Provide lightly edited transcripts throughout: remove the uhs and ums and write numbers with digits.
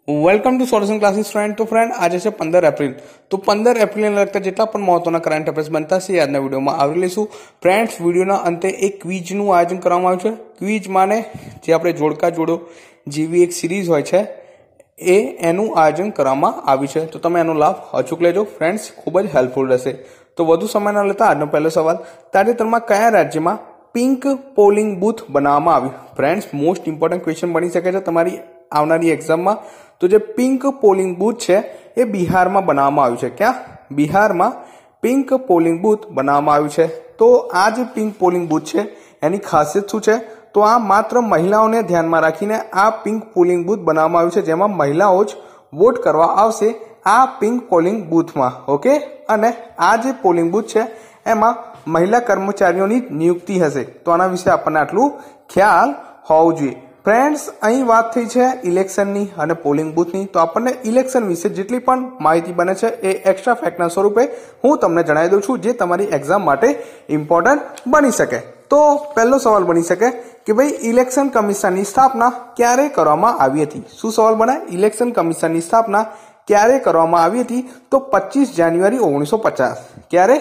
Welcome to solution classes friend. તો friend આજે છે 15 એપ્રિલ. તો 15 એપ્રિલને લગતા જેટલા પણ મહત્વના કરંટ અફેર્સ બનતા છે આજના વિડીયોમાં આવરી લઈશું. ફ્રેન્ડ્સ, વિડીયોના અંતે એક ક્વિઝનું આયોજન કરવામાં આવ્યું છે. ક્વિઝ માને જે આપણે જોડકા જોડો જેવી એક સિરીઝ હોય છે એનું આયોજન કરવામાં આવ્યું છે. તો તમે એનો લાભ અચૂક લેજો ફ્રેન્ડ્સ, ખૂબ જ હેલ્પફુલ રહેશે. તો વધુ સમય ન લેતા આજનો પહેલો સવાલ, તાજેતરમાં કયા રાજ્યમાં પિંક પોલિંગ બૂથ બનાવવામાં આવ્યું? ફ્રેન્ડ્સ, મોસ્ટ ઇમ્પોર્ટન્ટ ક્વેશ્ચન બની શકે છે તમારી આવનારી એક્ઝામમાં. તો જે પિંક પોલિંગ બૂથ છે એ બિહારમાં બનાવવામાં આવ્યું છે. ક્યાં? બિહારમાં પિંક પોલિંગ બૂથ બનાવવામાં આવ્યું છે. તો આ જે પિંક પોલિંગ બૂથ છે એની ખાસિયત શું છે? તો આ માત્ર મહિલાઓને ધ્યાનમાં રાખીને આ પિંક પોલિંગ બૂથ બનાવવામાં આવ્યું છે, જેમાં મહિલાઓ જ વોટ કરવા આવશે આ પિંક પોલિંગ બૂથમાં. ઓકે, અને આ જે પોલિંગ બૂથ છે એમાં મહિલા કર્મચારીઓની નિયુક્તિ હશે. તો આના વિશે આપણને આટલું ખ્યાલ હોવું જોઈએ. ફ્રેન્ડ્સ, અહીં વાત થઈ છે ઇલેક્શનની અને પોલિંગ બૂથની. તો આપણને ઇલેક્શન વિશે જેટલી પણ માહિતી બને છે એ એક્સ્ટ્રા ફેક્ટના સ્વરૂપે હું તમને જણાવી દઉં છું, જે તમારી એક્ઝામ માટે ઇમ્પોર્ટન્ટ બની શકે. તો પહેલો સવાલ બની શકે કે ભાઈ ઇલેક્શન કમિશનની સ્થાપના ક્યારે કરવામાં આવી હતી? શું સવાલ બને? ઇલેક્શન કમિશનની સ્થાપના ક્યારે કરવામાં આવી હતી? તો 25 જાન્યુઆરી 1950. ક્યારે?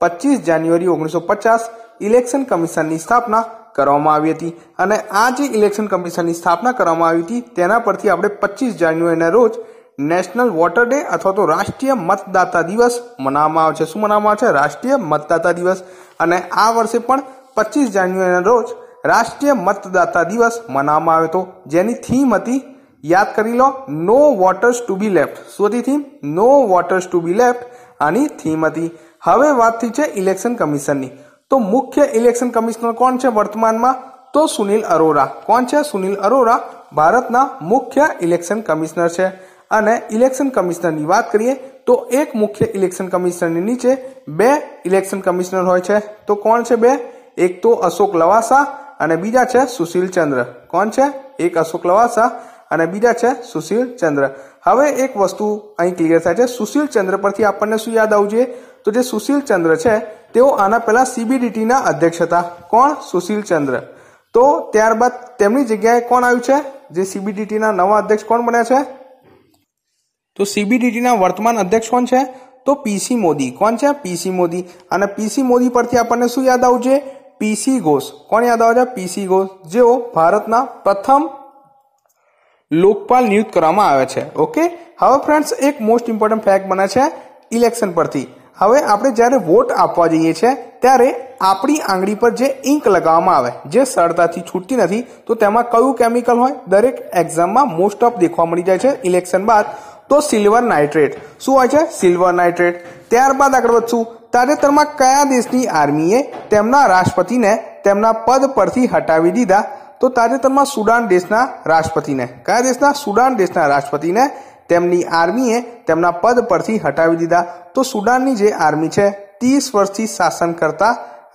25 જાન્યુઆરી 1950 ઇલેક્શન કમિશનની સ્થાપના કરવામાં આવી હતી. અને આ જે ઇલેક્શન કમિશનની સ્થાપના કરવામાં આવી હતી તેના પરથી આપણે 25 જાન્યુઆરીના રોજ નેશનલ વોટર ડે અથવા તો રાષ્ટ્રીય મતદાતા દિવસ મનાવવામાં આવે છે. શું મનાવવામાં આવે છે? રાષ્ટ્રીય મતદાતા દિવસ. અને આ વર્ષે પણ 25 જાન્યુઆરીના રોજ રાષ્ટ્રીય મતદાતા દિવસ મનાવવામાં આવ્યો હતો, જેની થીમ હતી, યાદ કરી લો, no voters to be left. શું હતી theme? No voters to be left આની થીમ હતી. હવે વાત થઈ છે ઇલેક્શન કમિશનની. તો મુખ્ય ઇલેક્શન કમિશનર કોણ છે વર્તમાનમાં? તો સુનિલ અરોરા. કોણ છે? સુનિલ અરોરા ભારતના મુખ્ય ઇલેક્શન કમિશનર છે. અને ઇલેક્શન કમિશનરની વાત કરીએ તો એક મુખ્ય ઇલેક્શન કમિશનરની નીચે 2 ઇલેક્શન કમિશનર હોય છે. તો કોણ છે 2? એક તો અશોક લવાસા અને બીજા છે સુશીલ ચંદ્ર. કોણ છે? એક અશોક લવાસા અને બીજા છે સુશીલ ચંદ્ર. હવે એક વસ્તુ અહીં ક્લિયર થાય છે. સુશીલ ચંદ્ર પરથી આપણને શું યાદ આવવું જોઈએ? તો જે સુશીલ ચંદ્ર છે તેઓ આના પહેલા CBDTના અધ્યક્ષ હતા. કોણ? સુશીલ ચંદ્ર. તો ત્યારબાદ તેમની જગ્યાએ કોણ આવ્યું છે? જે CBDTના નવા અધ્યક્ષ કોણ બન્યા છે? તો CBDTના વર્તમાન અધ્યક્ષ કોણ છે? તો PC મોદી. કોણ છે? PC મોદી. અને PC મોદી પરથી આપણને શું યાદ આવવું જોઈએ? PC ઘોષ. કોણ યાદ આવે છે? PC ઘોષ, જેઓ ભારતના પ્રથમ લોકપાલ નિયુક્ત કરવામાં આવે છે. ઓકે, હવે ફ્રેન્ડ્સ એક મોસ્ટ ઇમ્પોર્ટન્ટ ફેક્ટ બને છે ઇલેક્શન પરથી. હવે આપણે જ્યારે વોટ આપવા જઈએ છીએ ત્યારે આપણી આંગળી પર જે ઇંક લગાવવામાં આવે, જે સરળતાથી છૂટતી નથી, તો તેમાં કયું કેમિકલ હોય? દરેક એક્ઝામમાં મોસ્ટ ઓફ દેખવા મળી જાય છે ઇલેક્શન બાદ. તો સિલ્વર નાઇટ્રેટ. શું હોય છે? Silver nitrate. ત્યારબાદ આગળ વધશું. તાજેતરમાં કયા દેશની આર્મીએ તેમના રાષ્ટ્રપતિને તેમના પદ પરથી હટાવી દીધા? તો તાજેતરમાં સુડાન દેશના રાષ્ટ્રપતિને. કયા દેશના? સુડાન દેશના રાષ્ટ્રપતિને તેમની આર્મીએ તેમના પદ પરથી હટાવી દીધા. તો સુડાનની જે આર્મી છે 30 વર્ષથી શાસન કરતા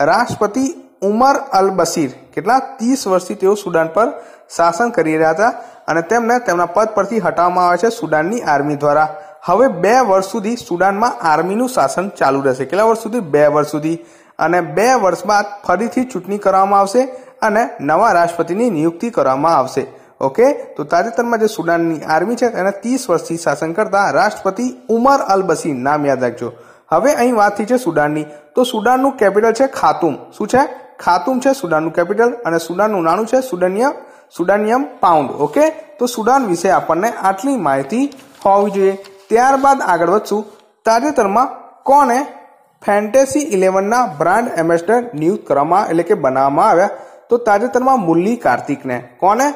રાષ્ટ્રપતિ ઉમર અલ બશીર, કેટલા 30 વર્ષથી તેઓ સુડાન પર શાસન કરી રહ્યા હતા અને તેમને તેમના પદ પરથી હટાવવામાં આવે છે સુડાનની આર્મી દ્વારા. હવે 2 વર્ષ સુધી સુડાનમાં આર્મીનું શાસન ચાલુ રહેશે. કેટલા વર્ષ સુધી? 2 વર્ષ સુધી. અને 2 વર્ષ બાદ ફરીથી ચૂંટણી કરવામાં આવશે અને નવા રાષ્ટ્રપતિની નિયુક્તિ કરવામાં આવશે. ઓકે, તો તાજેતરમાં જે સુડાનની આર્મી છે તેને 30 વર્ષથી શાસન કરતા રાષ્ટ્રપતિ ઉમર અલ બશીર નામ યાદ રાખજો. હવે અહીં વાત થઈ છે સુડાનની. તો સુડાનનું કેપિટલ છે ખાતુમ. શું છે? ખાતુમ છે સુડાનનું કેપિટલ. અને સુડાનનું નાણું છે સુડાનિયમ પાઉન્ડ. ઓકે, તો સુડાન વિશે આપણને આટલી માહિતી હોવી જોઈએ. ત્યારબાદ આગળ વધશું. તાજેતરમાં કોને ફેન્ટેસી 11ના બ્રાન્ડ એમ્બેસેડર નિયુક્ત કરવામાં એટલે કે બનાવવામાં આવ્યા? તો તાજેતરમાં મુરલી કાર્તિકને. કોને?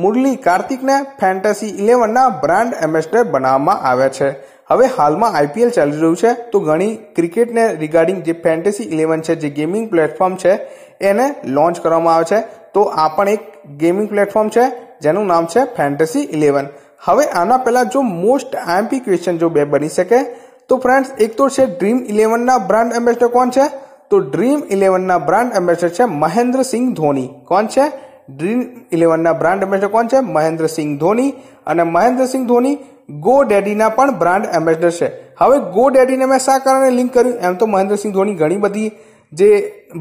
મુરલી કાર્તિકને ફેન્ટેસી 11ના બ્રાન્ડ એમ્બેસેડર બનાવવામાં આવ્યા છે. હવે હાલમાં IPL ચાલી રહ્યું છે, તો ઘણી ક્રિકેટને રિગાર્ડિંગ જે ફેન્ટેસી 11 છે, જે ગેમિંગ પ્લેટફોર્મ છે, એને લોન્ચ કરવામાં આવે છે. તો આ પણ એક ગેમિંગ પ્લેટફોર્મ છે જેનું નામ છે ફેન્ટેસી 11. હવે આના પહેલા જો મોસ્ટ IMP ક્વેશ્ચન જો 2 બની શકે તો ફ્રેન્ડ્સ, એક તો છે ડ્રીમ 11ના બ્રાન્ડ એમ્બેસેડર કોણ છે? તો ડ્રીમ 11ના બ્રાન્ડ એમ્બેસેડર છે મહેન્દ્રસિંહ ધોની. કોણ છે? ડ્રીમ 11ના બ્રાન્ડ એમ્બેસેડર કોણ છે? મહેન્દ્રસિંહ ધોની. અને મહેન્દ્રસિંહ ધોની ગો ડેડીના પણ બ્રાન્ડ એમ્બેસેડર છે. હવે ગો ડેડીને મેં શા કારણે લિંક કર્યું? એમ તો મહેન્દ્રસિંહ ધોની ઘણી બધી જે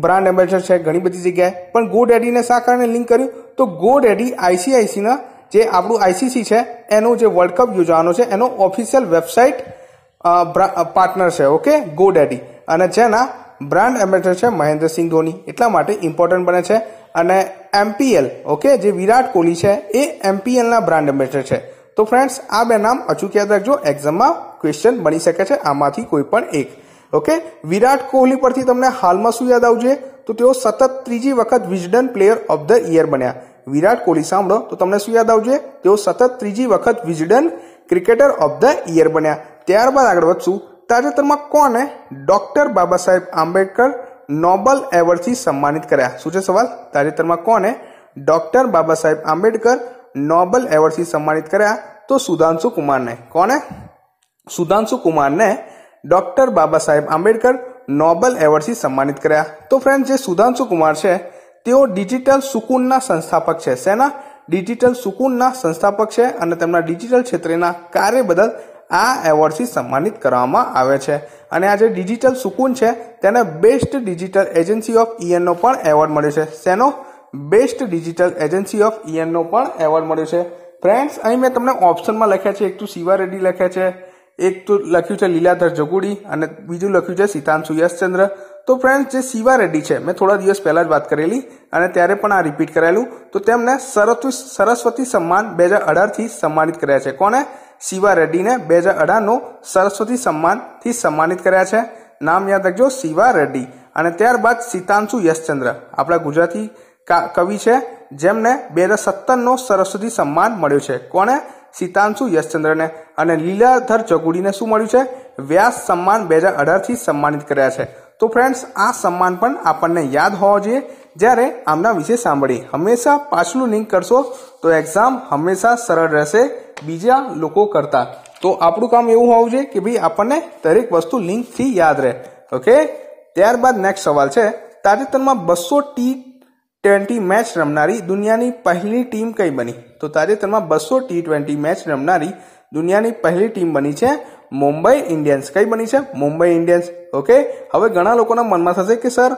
બ્રાન્ડ એમ્બેસેડર છે ઘણી બધી જગ્યાએ, પણ ગો ડેડીને શા કારણે લિંક કર્યું? તો ગો ડેડી ICICના જે આપણું આઈસીસી છે એનું જે વર્લ્ડ કપ યોજવાનો છે એનો ઓફિશિયલ વેબસાઇટ પાર્ટનર છે, ઓકે, GoDaddy, અને જેના બ્રાન્ડ એમ્બેસેડર છે મહેન્દ્રસિંહ ધોની, એટલા માટે ઇમ્પોર્ટન્ટ બને છે. અને MPL, ઓકે, જે વિરાટ કોહલી છે એ MPL ના બ્રાન્ડ એમ્બેસેડર છે. તો ફ્રેન્ડ્સ આ બે નામ અચૂક યાદ રાખજો, એક્ઝામમાં ક્વેશ્ચન બની શકે છે આમાંથી કોઈ પણ એક. ઓકે, વિરાટ કોહલી પરથી તમને હાલમાં શું યાદ આવવું જોઈએ? તો તેઓ સતત ત્રીજી વખત Willesden player of the year બન્યા. વિરાટ કોહલી સાંભળો તો તમને શું યાદ આવવું જોઈએ? તેઓ સતત ત્રીજી વખત Willesden cricketer of the year બન્યા. ત્યારબાદ આગળ વધશું. તાજેતરમાં કોને ડોક્ટર બાબા સાહેબ આંબેડકર નોબલ એવોર્ડથી સન્માનિત કર્યા? શું છે સવાલ? તાજેતરમાં કોને ડોક્ટર બાબા સાહેબ આંબેડકર નોબલ એવોર્ડથી સન્માનિત કર્યા? તો સુધાંશુ કુમારને. કોને? સુધાંશુ કુમારને ડોક્ટર બાબા સાહેબ આંબેડકર નોબલ એવોર્ડથી સન્માનિત કર્યા. તો ફ્રેન્ડ, જે સુધાંશુ કુમાર છે તેઓ ડિજિટલ સુકૂનના સંસ્થાપક છે. શેના? ડિજિટલ સુકૂનના સંસ્થાપક છે, અને તેમના ડિજિટલ ક્ષેત્રના કાર્ય બદલ આ એવોર્ડથી સન્માનિત કરવામાં આવે છે. અને આ જે ડિજિટલ સુકૂન છે તેને બેસ્ટ ડિજિટલ એજન્સી ઓફ ઈયરનો પણ એવોર્ડ મળ્યો છે. શેનો? બેસ્ટ ડિજિટલ એજન્સી ઓફ ઈયરનો પણ એવોર્ડ મળ્યો છે. ફ્રેન્ડ્સ, અહીં મેં તમને ઓપ્શનમાં લખ્યા છે, એક તો શિવા રેડ્ડી લખ્યા છે, એક તો લખ્યું છે લીલાધર જગુડી, અને બીજું લખ્યું છે સિતાંશુ યશચંદ્ર. તો ફ્રેન્ડ્સ, જે શિવા રેડ્ડી છે મેં થોડા દિવસ પહેલા જ વાત કરેલી અને ત્યારે પણ આ રિપીટ કરેલું. તો તેમને સરસ્વતી સન્માન 2018થી સન્માનિત કર્યા છે. કોને? શિવા રેડ્ડીને 2018નો સરસ્વતી સન્માનથી સન્માનિત કર્યા છે. નામ યાદ રાખજો, શિવા રેડ્ડી. અને ત્યારબાદ સિતાંશુ યશચંદ્ર આપણા ગુજરાતી કવિ છે, જેમને 2017નો સરસ્વતી સન્માન મળ્યો છે. કોને? સિતાંશુ યશચંદ્રને. અને લીલાધર જગુડીને શું મળ્યું છે? વ્યાસ સન્માન 2018થી સન્માનિત કર્યા છે. તો ફ્રેન્ડ્સ, આ સન્માન પણ આપણને યાદ હોવો જોઈએ જ્યારે આમના વિશે સાંભળીએ. હંમેશા પાછલું લિંક કરશો તો એક્ઝામ હંમેશા સરળ રહેશે બીજા લોકો કરતા. તો આપણું કામ એવું હોવું જોઈએ કે ભાઈ આપણને દરેક વસ્તુ લિંકથી યાદ રહે. ઓકે, ત્યારબાદ નેક્સ્ટ સવાલ છે, તાજેતરમાં 200 T20 મેચ રમનારી દુનિયાની પહેલી ટીમ કઈ બની? તો તાજેતરમાં 200 T20 મેચ રમનારી દુનિયાની પહેલી ટીમ બની છે મુંબઈ ઇન્ડિયન્સ. કઈ બની છે? મુંબઈ ઇન્ડિયન્સ. ઓકે, હવે ઘણા લોકોના મનમાં થશે કે સર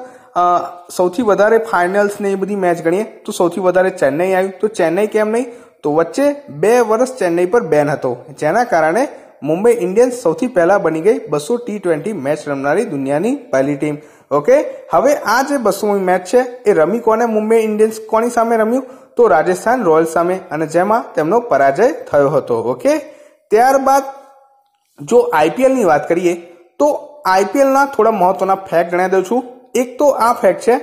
સૌથી વધારે ફાઇનલ્સ ને એ બધી મેચ ગણીએ તો સૌથી વધારે ચેન્નઈ આવ્યું, તો ચેન્નઈ કેમ નહીં? તો વચ્ચે 2 વર્ષ ચેન્નઈ પર બેન હતો, જેના કારણે મુંબઈ ઇન્ડિયન્સ સૌથી પહેલા બની ગઈ 200 T20 મેચ રમનારી દુનિયાની પહેલી ટીમ. ઓકે, હવે આ જે 200મી મેચ છે એ રમી કોને? મુંબઈ ઇન્ડિયન્સ કોની સામે રમ્યું? તો રાજસ્થાન રોયલ્સ સામે, અને જેમાં તેમનો પરાજય થયો હતો. ઓકે, ત્યારબાદ જો આઈપીએલની વાત કરીએ તો આઈપીએલના થોડા મહત્વના ફેક્ટ ગણાવી દઉં છું. એક તો આ ફેક્ટ છે,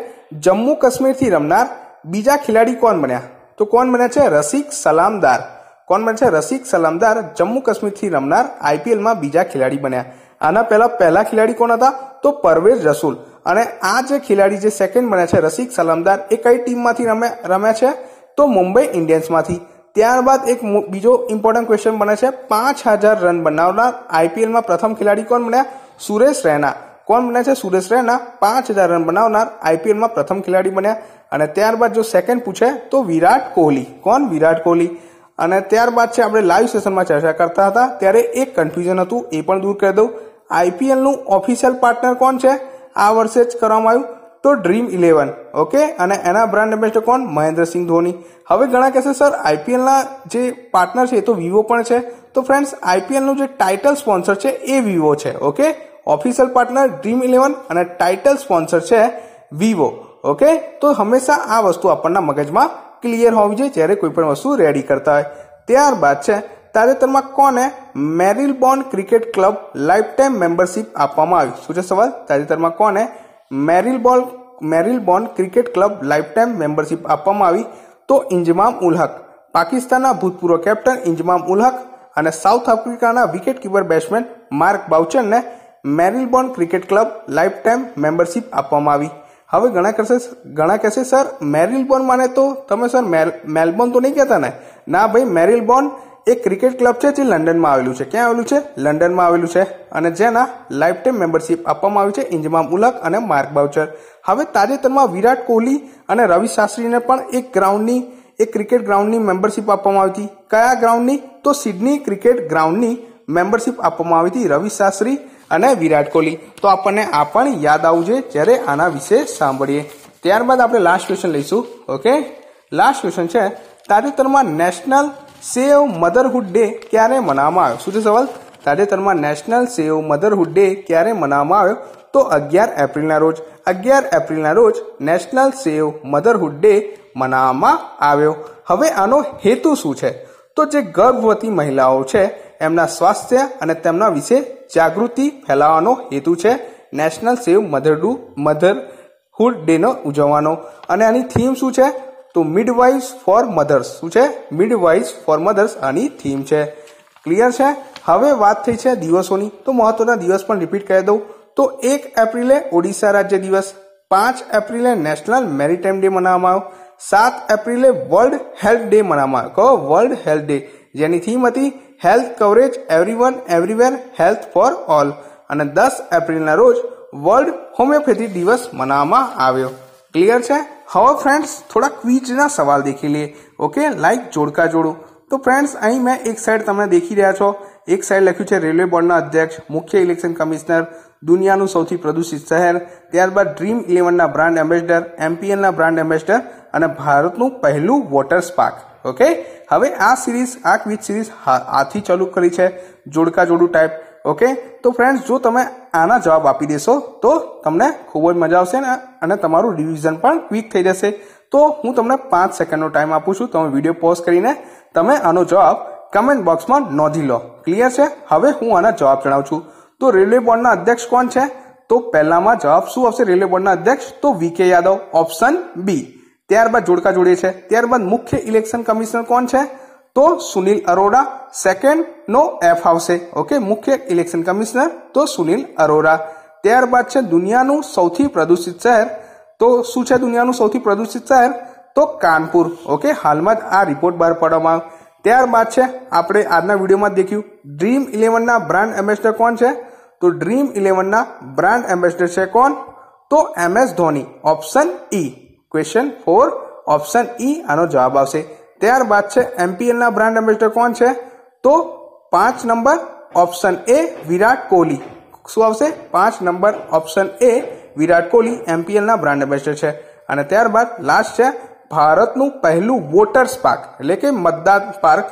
જમ્મુ કાશ્મીરથી રમનાર બીજા ખેલાડી કોણ બન્યા? તો કોણ બન્યા છે? રસિક સલામદાર. કોણ બન્યા છે? રસિક સલામદાર જમ્મુ કાશ્મીરથી રમનાર આઈપીએલમાં બીજા ખેલાડી બન્યા. આના પહેલા ખેલાડી કોણ હતા? તો પરવેઝ રસૂલ. અને આ જે ખેલાડી જે સેકન્ડ બન્યા છે રસિક સલામદાર, એ કઈ ટીમમાંથી રમ્યા છે? તો મુંબઈ ઇન્ડિયન્સમાંથી. ત્યારબાદ એક બીજો ઇમ્પોર્ટન્ટ ક્વેશ્ચન બને છે, 5000 રન બનાવનાર આઈપીએલમાં પ્રથમ ખેલાડી કોણ બન્યા? સુરેશ રૈના. કોણ બન્યા છે? સુરેશ રૈના 5000 રન બનાવનાર આઈપીએલમાં પ્રથમ ખેલાડી બન્યા. અને ત્યારબાદ જો સેકન્ડ પૂછે તો વિરાટ કોહલી. કોણ? વિરાટ કોહલી. અને ત્યારબાદ છે, આપણે લાઈવ સેશનમાં ચર્ચા કરતા હતા ત્યારે એક કન્ફ્યુઝન હતું, એ પણ દૂર કરી દઉં. આઈપીએલનું ઓફિશિયલ પાર્ટનર કોણ છે? આ વર્ષે જ કરવામાં આવ્યું, તો ડ્રીમ 11. ઓકે, અને એના બ્રાન્ડ એમ્બેસેડર કોણ? મહેન્દ્રસિંહ ધોની. હવે ઘણા કહેશે સર આઈપીએલના જે પાર્ટનર છે એ તો વિવો પણ છે. તો ફ્રેન્ડ્સ, આઈપીએલનું જે ટાઇટલ સ્પોન્સર છે એ વિવો છે. ઓકે, ઓફિશિયલ પાર્ટનર ડ્રીમ 11 અને ટાઇટલ સ્પોન્સર છે વિવો. ઓકે, તો હંમેશા આ વસ્તુ આપણના મગજમાં ક્લિયર હોવી જોઈએ જ્યારે કોઈ પણ વસ્તુ રેડી કરતા હોય. ત્યારબાદ છે, તાજેતરમાં કોને Marylebone cricket club life time membership આપવામાં આવી? શું છે સવાલ? તાજેતરમાં કોને Marylebone cricket club life time membership આપવામાં આવી? તો ઇન્જમામ ઉલ હક. પાકિસ્તાનના ભૂતપૂર્વ કેપ્ટન ઇન્જમામ ઉલ હક અને સાઉથ આફ્રિકાના વિકેટ કીપર બેટ્સમેન માર્ક બાઉચરને Marylebone cricket club life time membership આપવામાં આવી. હવે ઘણા કહેશે સર મેરીલબોર્ન માને તો તમે સર મેલબોર્ન તો નહીં કહેતા ને? ના ભાઈ, મેરીલબોર્ન એક ક્રિકેટ ક્લબ છે જે લંડનમાં આવેલું છે. ક્યાં આવેલું છે? લંડનમાં આવેલું છે. અને જેના લાઈફ ટાઈમ મેમ્બરશિપ આપવામાં આવી છે ઇન્જમામ ઉલ હક અને માર્ક બાઉચર. હવે તાજેતરમાં વિરાટ કોહલી અને રવિ શાસ્ત્રીને પણ એક ક્રિકેટ ગ્રાઉન્ડની મેમ્બરશિપ આપવામાં આવી હતી. કયા ગ્રાઉન્ડની? તો સિડની ક્રિકેટ ગ્રાઉન્ડની મેમ્બરશિપ આપવામાં આવી હતી રવિ શાસ્ત્રી અને વિરાટ કોહલી. તો આપણને આ પણ યાદ આવવું જોઈએ જ્યારે આના વિશે સાંભળીએ. ત્યારબાદ આપણે લાસ્ટ ક્વેશ્ચન લઈશું. ઓકે, લાસ્ટ ક્વેશ્ચન છે, તાજેતરમાં નેશનલ સેવ મધરહુડ ડે ક્યારે મનાવવામાં આવ્યો? શું છે સવાલ? તાજેતરમાં નેશનલ સેવ મધરહુડ ડે ક્યારે મનાવવામાં આવ્યો? તો 11 એપ્રિલના રોજ. 11 એપ્રિલના રોજ નેશનલ સેવ મધરહુડ ડે મનાવવામાં આવ્યો. હવે આનો હેતુ શું છે? તો જે ગર્ભવતી મહિલાઓ છે એમના સ્વાસ્થ્ય અને તેમના વિશે જાગૃતિ ફેલાવવાનો હેતુ છે નેશનલ સેવ મધરહુડ ડે નો ઉજવવાનો. અને આની થીમ શું છે? તો મિડવાઇફ્સ ફોર મધર્સ. શું છે? મિડવાઇફ્સ ફોર મધર્સ આની થીમ છે. ક્લિયર છે? હવે વાત થઈ છે દિવસોની, તો મહત્વના દિવસ પણ રિપીટ કરી દઉં. તો 1 એપ્રિલે ઓડિશા રાજ્ય દિવસ, 5 એપ્રિલે નેશનલ મેરીટાઈમ ડે મનાવવામાં આવ્યો, 7 એપ્રિલે વર્લ્ડ હેલ્થ ડે મનાવવામાં આવ્યો. કહો વર્લ્ડ હેલ્થ ડે, જેની થીમ હતી health coverage everyone everywhere health for all. અને 10 એપ્રિલના રોજ વર્લ્ડ હોમિયોપેથી દિવસ મનાવવામાં આવ્યો. ક્લિયર છે? હવે ફ્રેન્ડ્સ થોડા ક્વિઝના સવાલ દેખી લઈએ. ઓકે, લાઈક જોડકા જોડું. તો ફ્રેન્ડ્સ અહીં મેં એક સાઈડ તમે દેખી રહ્યા છો, એક સાઈડ લખ્યું છે રેલવે બોર્ડના અધ્યક્ષ, મુખ્ય ઇલેક્શન કમિશનર, દુનિયાનું સૌથી પ્રદૂષિત શહેર, ત્યારબાદ ડ્રીમ 11ના બ્રાન્ડ એમ્બેસેડર, MPNના બ્રાન્ડ એમ્બેસેડર અને ભારતનું પહેલું વોટર સ્પાર્ક. ઓકે, હવે આ ક્વિઝ સિરીઝ આથી ચાલુ કરી છે જોડકા જોડું ટાઈપ. ઓકે, તો ફ્રેન્ડ્સ જો તમે આના જવાબ આપી દેશો તો તમને ખૂબ જ મજા આવશે અને તમારું રિવિઝન પણ ક્વિક થઈ જશે. તો હું તમને 5 સેકન્ડનો ટાઈમ આપું છું. તમે વિડીયો પોઝ કરીને તમે આનો જવાબ કમેન્ટ બોક્સમાં નોંધી લો. ક્લિયર છે? હવે હું આના જવાબ જણાવું છું. તો રેલવે બોર્ડના અધ્યક્ષ કોણ છે? તો પહેલામાં જવાબ શું આવશે રેલવે બોર્ડના અધ્યક્ષ? તો VK યાદવ, ઓપ્શન બી. ત્યારબાદ જોડકા જોડે છે. ત્યારબાદ મુખ્ય ઇલેક્શન કમિશનર કોણ છે? તો સુનિલ અરોરા. સેકન્ડ નો F આવશે. ઓકે, મુખ્ય ઇલેક્શન કમિશનર તો સુનિલ અરોરા. ત્યારબાદ છે દુનિયાનું સૌથી પ્રદૂષિત શહેર. તો શું છે દુનિયાનું સૌથી પ્રદૂષિત શહેર? તો કાનપુર. ઓકે, હાલમાં જ આ રિપોર્ટ બહાર પાડવામાં આવ્યો. ત્યારબાદ છે આપણે આજના વિડીયોમાં દેખ્યું ડ્રીમ 11ના બ્રાન્ડ એમ્બેસેડર કોણ છે? તો ડ્રીમ 11ના બ્રાન્ડ એમ્બેસેડર છે કોણ? તો MS ધોની. ઓપ્શન ઈ. ક્વેશ્ચન 4 ઓપ્શન ઈ આનો જવાબ આવશે. ત્યારબાદ છે MPNના બ્રાન્ડ એમ્બેસેડર કોણ છે? તો 5 નંબર ઓપ્શન એ વિરાટ કોહલી. શું આવશે? 5 નંબર ઓપ્શન એ વિરાટ કોહલી MPNના બ્રાન્ડ એમ્બેસેડર છે. અને ત્યારબાદ લાસ્ટ છે ભારતનું પહેલું વોટર પાર્ક એટલે કે મતદાન પાર્ક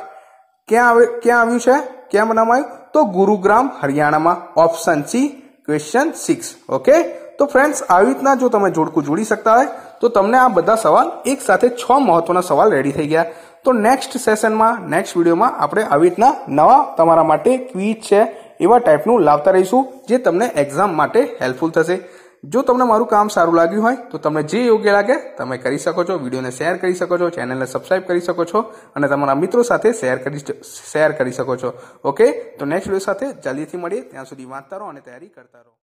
ક્યાં આવ્યું છે? ક્યાં બનાવવામાં આવ્યું? તો ગુરુગ્રામ, હરિયાણામાં. Option C. ક્વેશ્ચન 6. ઓકે, તો ફ્રેન્ડ્સ આવી રીતના જો તમે જોડકું જોડી શકતા હોય તો તમને આ બધા સવાલ એક સાથે 6 મહત્વના સવાલ રેડી થઈ ગયા. તો નેક્સ્ટ સેશનમાં, નેક્સ્ટ વિડીયોમાં આપણે આવી રીતના નવા તમારા માટે ક્વિઝ છે એવા ટાઈપનું લાવતા રહીશું જે તમને એક્ઝામ માટે હેલ્પફુલ થશે. જો તમને મારું કામ સારું લાગ્યું હોય તો તમને જે યોગ્ય લાગે તમે કરી શકો છો. વિડીયોને શેર કરી શકો છો, ચેનલને સબસ્ક્રાઇબ કરી શકો છો અને તમારા મિત્રો સાથે શેર કરી શકો છો. ઓકે, તો નેક્સ્ટ વિડીયો સાથે જલ્દીથી મળીએ. ત્યાં સુધી વાંચતા રહો અને તૈયારી કરતા રહો.